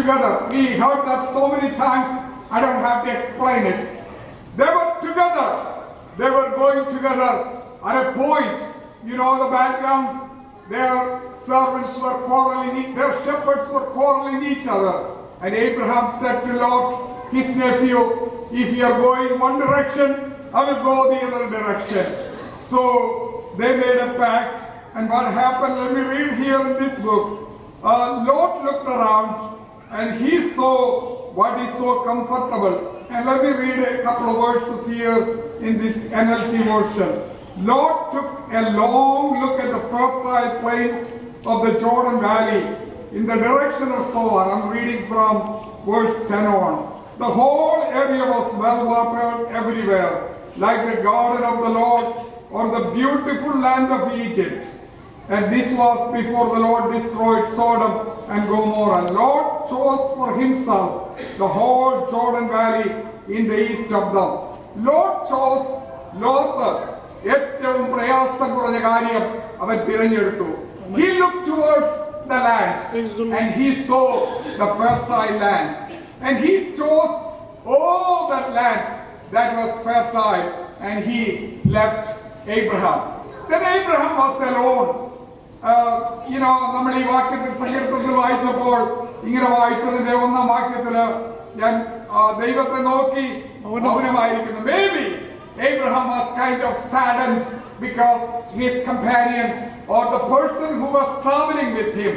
together. We heard that so many times, I don't have to explain it. They were together. They were going together at a point. You know the background. Their servants were quarreling, their shepherds were quarreling each other. And Abraham said to Lot, his nephew, if you are going one direction, I will go the other direction. So they made a pact. And what happened, let me read here in this book. Lot looked around and he saw what is so comfortable. And let me read a couple of verses here in this NLT version. Lot took a long look at the fertile plains of the Jordan Valley in the direction of Zoar. I'm reading from verse 10 on. The whole area was well watered everywhere, like the garden of the Lord or the beautiful land of Egypt. And this was before the Lord destroyed Sodom and Gomorrah. Lot chose for himself the whole Jordan Valley in the east of them. Lot chose Lot. ഏറ്റവും പ്രയാസം കുറഞ്ഞ കാര്യം അവൻ തിരഞ്ഞെടുത്തു. He looked towards the land and he saw the fertile land and he chose all that land that was fertile and he left Abraham. Then Abraham was alone. നമ്മൾ ഈ വാക്യത്തിൽ സങ്കീർത്തനത്തിൽ വായിച്ചപ്പോൾ ഇങ്ങനെ വായിച്ചതിന്റെ ഒന്നാം വാക്യത്തില് ഞാൻ ദൈവത്തെ നോക്കി മൗനമായിരിക്കുന്നു. Maybe Abraham was kind of saddened because his companion or the person who was traveling with him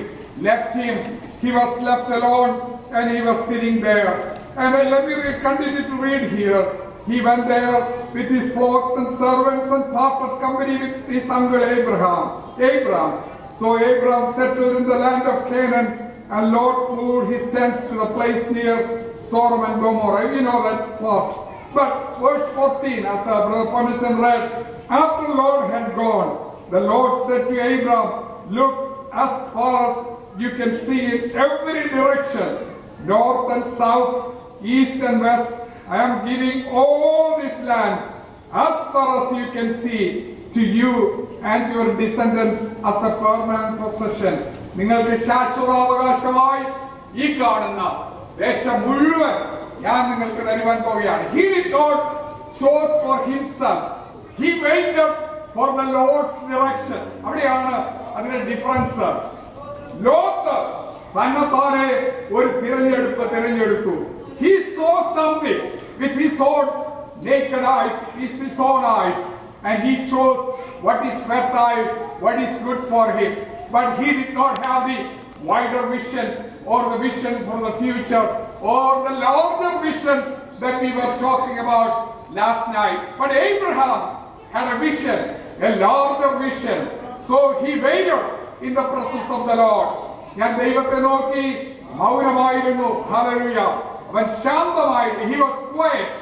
left him. He was left alone and he was sitting there. And let me continue to read here. He went there with his flocks and servants and parted company with his uncle Abraham. So Abraham settled in the land of Canaan and Lot moved his tents to the place near Sodom and Gomorrah. You know that part. But verse 14, as Brother Panitan read, after the Lord had gone, the Lord said to Abraham, look as far as you can see in every direction, north and south, east and west. I am giving all this land as far as you can see to you and your descendants as a permanent possession. നിങ്ങൾക്ക് ശാശ്വതാവകാശമായി ഈ കാണുന്ന ദേശം മുഴുവൻ ഞാൻ നിങ്ങൾക്ക് തരുവാൻ പോവുകയാണ്. He did not choose for himself. He waited for the Lord's direction. അവിടെയാണ് അതിന്റെ ഡിഫറൻസ്. ലോത്ത് തന്നെത്താനെ ഒരു തിരഞ്ഞെടുത്തു. He saw something with his own naked eyes, with his own eyes, and he chose what is fertile, what is good for him. But he did not have the wider vision or the vision for the future or the larger vision that we were talking about last night. But Abraham had a vision, a larger vision. So he waited in the presence of the Lord. ഞാൻ ദൈവത്തെ നോക്കി മൗനമായിരുന്നു. Hallelujah. അവൻ ശാന്തമായിരുന്നു. He was quiet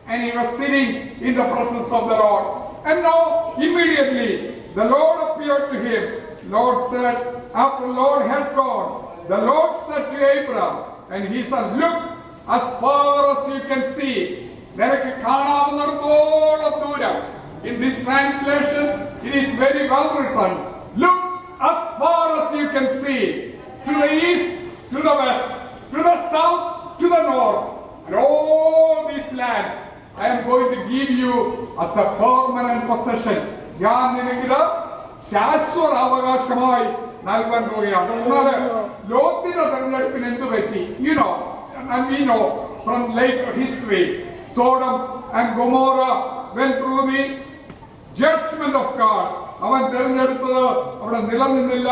and he was sitting in the presence of the Lord. And now immediately the Lord appeared to him. Lord said, after the Lord had gone, the Lord said to Abraham, and he said, look as far as you can see. നിനക്ക് കാണാവുന്നിടത്തോളം ദൂരം. In this translation, it is very well written. Look as far as you can see, to the east, to the west, to the south, to the north, and all this land I am going to give you as a permanent possession. ഞാൻ നിനക്കിത് ശാശ്വത അവകാശമായി നൽകാൻ പോവുകയാണ്. എന്നാൽ ലോത്തിന്റെ തെരഞ്ഞെടുപ്പിന് എന്ത് പറ്റി? And we know from later history, Sodom and Gomorrah went through the judgment of God. അവൻ തെരഞ്ഞെടുത്തത് അവിടെ നിലനിന്നില്ല,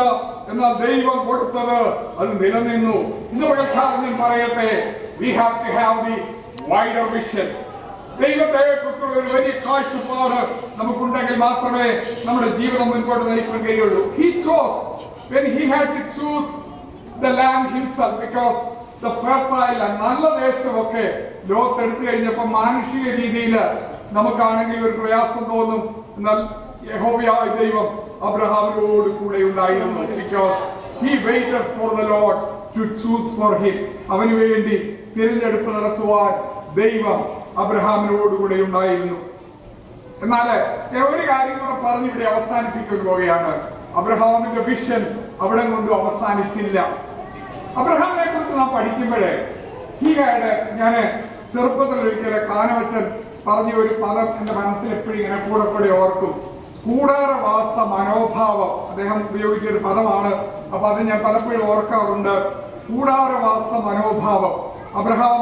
എന്നാൽ ദൈവം കൊടുത്തത് അത് നിലനിന്നു. ഇന്ന് പകൽക്കാലം പറയട്ടെ, we have to have the wider vision. ദൈവത്തെ കുറിച്ചുള്ള ഒരു വലിയ കാഴ്ചപ്പാട് നമുക്കുണ്ടെങ്കിൽ മാത്രമേ നമ്മുടെ ജീവിതം മുൻപോട്ട് നയിക്കാൻ കഴിയുള്ളൂ. He chose when he had to choose the land himself because the fertile land, നല്ല ദേശമൊക്കെ ലോകത്ത് എടുത്തു കഴിഞ്ഞപ്പോൾ മാനുഷിക രീതിയിൽ നമുക്കാണെങ്കിൽ ഒരു പ്രയാസം തോന്നും. എന്നാൽ യഹോവയായ ദൈവം അബ്രഹാമിനോട് കൂടെ ഉണ്ടായിരുന്നു. Because he waited for the Lord to choose for him. അവന് വേണ്ടി തിരഞ്ഞെടുപ്പ് നടത്തുവാൻ ദൈവം അബ്രഹാമിനോടുകൂടെ ഉണ്ടായിരുന്നു. എന്നാൽ ഒരു കാര്യം കൂടെ പറഞ്ഞ് ഇവിടെ അവസാനിപ്പിക്കാൻ പോവുകയാണ്. അബ്രഹാമിന്റെ വിഷൻ അവിടെ കൊണ്ട് അവസാനിച്ചില്ല. അബ്രഹാമിനെ കുറിച്ച് നാം പഠിക്കുമ്പോഴേ ഞാൻ ചെറുപ്പത്തിൽ ഒരിക്കലും കാനവച്ചൻ പറഞ്ഞ ഒരു പദം എന്റെ മനസ്സിൽ എപ്പോഴും ഇങ്ങനെ കൂടെ ഓർക്കും. കൂടാരവാസ മനോഭാവം അദ്ദേഹം ഉപയോഗിച്ചൊരു പദമാണ്. അപ്പൊ അത് ഞാൻ പലപ്പോഴും ഓർക്കാറുണ്ട്. കൂടാരവാസ മനോഭാവം. അബ്രഹാം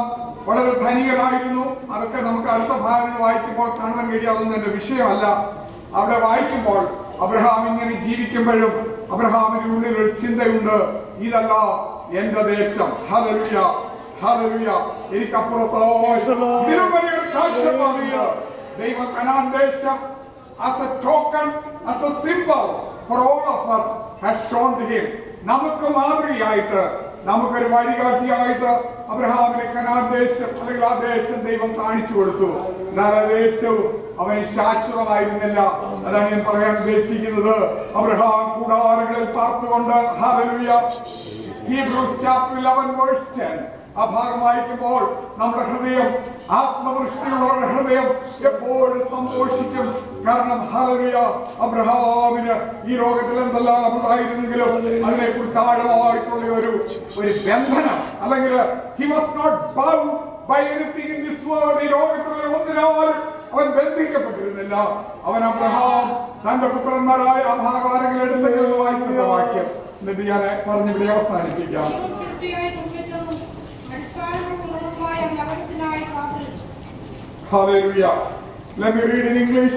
വളരെ ധനികനായിരുന്നു. അതൊക്കെ നമുക്ക് അടുത്ത ഭാഗങ്ങൾ വായിക്കുമ്പോൾ കാണാൻ കഴിയാവുന്ന എന്റെ വിഷയമല്ല. അവിടെ വായിക്കുമ്പോൾ അബ്രഹാം ഇങ്ങനെ ജീവിക്കുമ്പോഴും അബ്രഹാമിന്റെ ഉള്ളിൽ ഒരു ചിന്തയുണ്ട്, ഇതല്ല എന്റെ ദേശം. Hallelujah, hallelujah. എനിക്കപ്പുറത്തോ ഇതിലും വലിയൊരു കാഴ്ചപ്പാടില്ല. ദൈവം കനാൻ ദേശം as a token, as a symbol for all of us has shown to him. നമുക്ക് മാതൃകയായിട്ട്, നമുക്കൊരു വഴികാട്ടിയായിട്ട് അബ്രഹാമിനെ കനാൻ ദേശം അല്ലെങ്കിൽ ആ ദേശം ദൈവം കാണിച്ചു കൊടുത്തു. എന്നാൽ ആ ദേശവും അവന് ശാശ്വതമായിരുന്നില്ല. അതാണ് ഞാൻ പറയാൻ ഉദ്ദേശിക്കുന്നത്. അബ്രഹാം കൂടാരങ്ങളിൽ പാർത്തുകൊണ്ട്, ഹല്ലേലൂയ, Hebrews chapter 11 verse 10 ആ ഭാഗം വായിക്കുമ്പോൾ നമ്മുടെ ഹൃദയം, ആത്മദൃഷ്ടിയുള്ളവരുടെ ഹൃദയം എപ്പോഴും സന്തോഷിക്കും. കാരണം ഹല്ലേലൂയ, അബ്രഹാമിന് ഈ ലോകത്തിൽ എന്തെല്ലാം ഉണ്ടായിരുന്നെങ്കിലും അതിനെ കുറിച്ച് ആഴമായിട്ടുള്ള ഒരു ബന്ധനം, അല്ലെങ്കിൽ he was not bound by anything in this world. ഈ ലോകത്തിലെ ഒന്നിനാലും അവൻ ബന്ധിക്കപ്പെട്ടിരുന്നില്ല. അവൻ അബ്രഹാം തന്റെ പുത്രന്മാരായ ആ ഭാഗം ആരെങ്കിലും എടുത്തെങ്കിലും വായിച്ചിട്ട വാക്യം എന്നിട്ട് ഞാൻ പറഞ്ഞിവിടെ അവസാനിപ്പിക്കാം. Hallelujah. Let me read in English.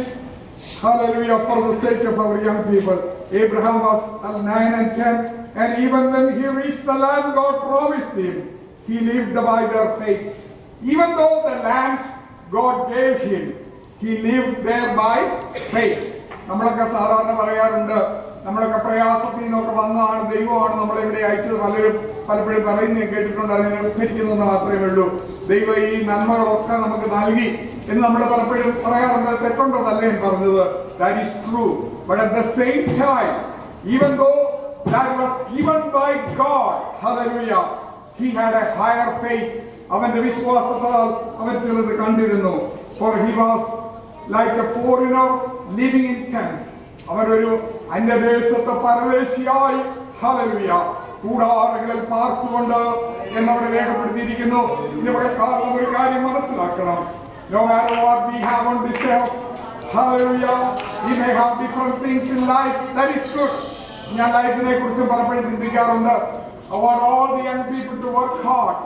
Hallelujah, for the sake of our young people. Abraham was 9 and 10, and even when he reached the land God promised him, he lived by their faith. Even though the land God gave him, he lived there by faith. നമ്മളൊക്കെ സാധാരണ പറയാറുണ്ട്, നമ്മളൊക്കെ പ്രയാസത്തിൽ നിന്നൊക്കെ വന്നതാണ്, ദൈവമാണ് നമ്മളെ ഇവിടെ അയച്ചത്. പലപ്പോഴും പറയുന്നത് കേട്ടിട്ടുണ്ട്. അതിനെ ഉദ്ധരിക്കുന്നത് മാത്രമേ ഉള്ളൂ. ദൈവം ഈ നന്മകളൊക്കെ നമുക്ക് നൽകി എന്ന് നമ്മൾ പലപ്പോഴും പറയാറുണ്ട്. തെറ്റുണ്ടെന്നല്ലേ പറഞ്ഞത്. That is true. But at the same time, even though that was given by God, hallelujah, he had a higher faith. അവന്റെ വിശ്വാസത്താൽ അവൻ ചിലത് കണ്ടിരുന്നു. For he was like a foreigner living in tents. അവരൊരു അന്യദേശത്തെ പരദേശിയായി, ഹല്ലേലൂയ, കൂടാരങ്ങളിൽ പാർത്തുകൊണ്ട് എന്നവിടെ രേഖപ്പെടുത്തിയിരിക്കുന്നു. ഇതിന്റെ കാരണം ഒരു കാര്യം മനസ്സിലാക്കണം. No matter what we have on this earth, hallelujah, we may have different things in life. That is good. ഞാൻ ലൈഫിനെ കുറിച്ച് പലപ്പോഴും ചിന്തിക്കാറുണ്ട്. I want all the young people to work hard.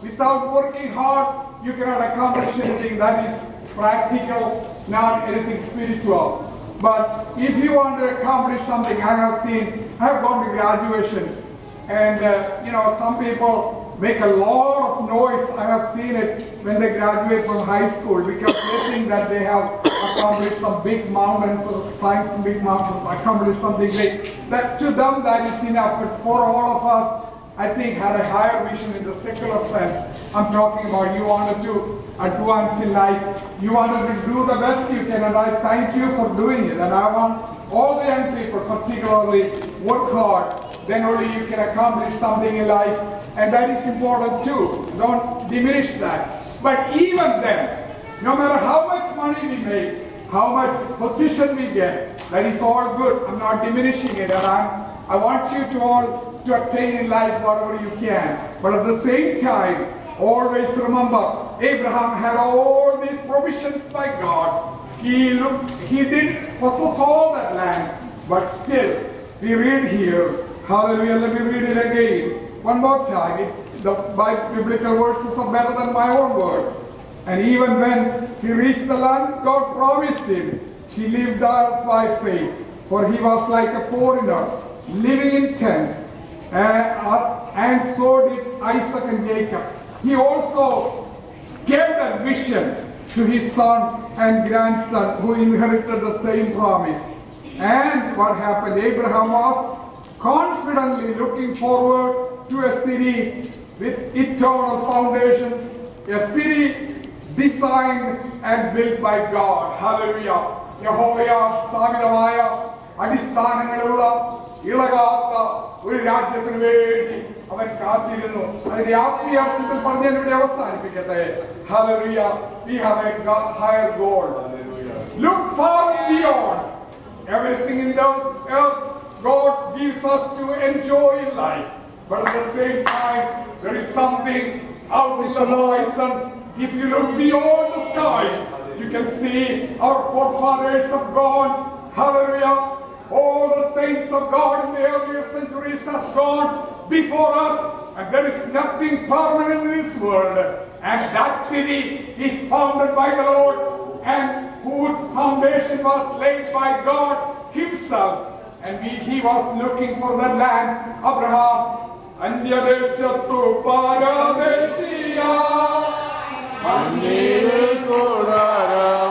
Without working hard, you cannot accomplish anything that is practical, not anything spiritual. But if you want to accomplish something, I have gone to graduations, and some people make a lot of noise. I have seen it when they graduate from high school, because they think that they have accomplished some big mountains or climbed some big mountains, accomplished something great. That to them that is enough. But for all of us, I think had a higher vision in the secular sense. I'm talking about you wanted to advance in life. You wanted to do the best you can, and I thank you for doing it. And I want all the young people particularly work hard. Then only you can accomplish something in life. And that is important too. Don't diminish that. But even then, no matter how much money we make, how much position we get, that is all good. I'm not diminishing it. And I want you to all to attain in life whatever you can. But at the same time, always remember, Abraham had all these provisions by God. He did possess all that land. But still, we read here, hallelujah, let me read it again. One more time. The biblical words are better than my own words. And even when he reached the land God promised him, he lived there by faith. For he was like a foreigner, living in tents, and so did Isaac and Jacob. He also gave that vision to his son and grandson, who inherited the same promise. And what happened? Abraham was confidently looking forward to a city with eternal foundations, a city designed and built by God. Hallelujah. യഹോവയാൽ സ്ഥാപിതമായ അടിസ്ഥാനങ്ങളുള്ള ഇളകാത്ത ഒരു രാജ്യത്തിന് വേണ്ടി അവൻ കാത്തിരുന്നു. അതിന്റെ ആത്മീയ അർത്ഥത്തിൽ പറഞ്ഞ് ഇവിടെ അവസാനിപ്പിക്കട്ടെ. Hallelujah. We have a higher goal. Look far beyond everything in this earth God gives us to enjoy life. but at the same time, there is something out in the horizon. If you look beyond the skies, you can see our forefathers have gone. Hallelujah. All the saints of God in the earlier centuries has gone before us, and there is nothing permanent in this world. And that city is founded by the Lord, and whose foundation was laid by God Himself. And he was looking for the land. Abraham, Anyadeshatu Paradesiya, Manil Kodara.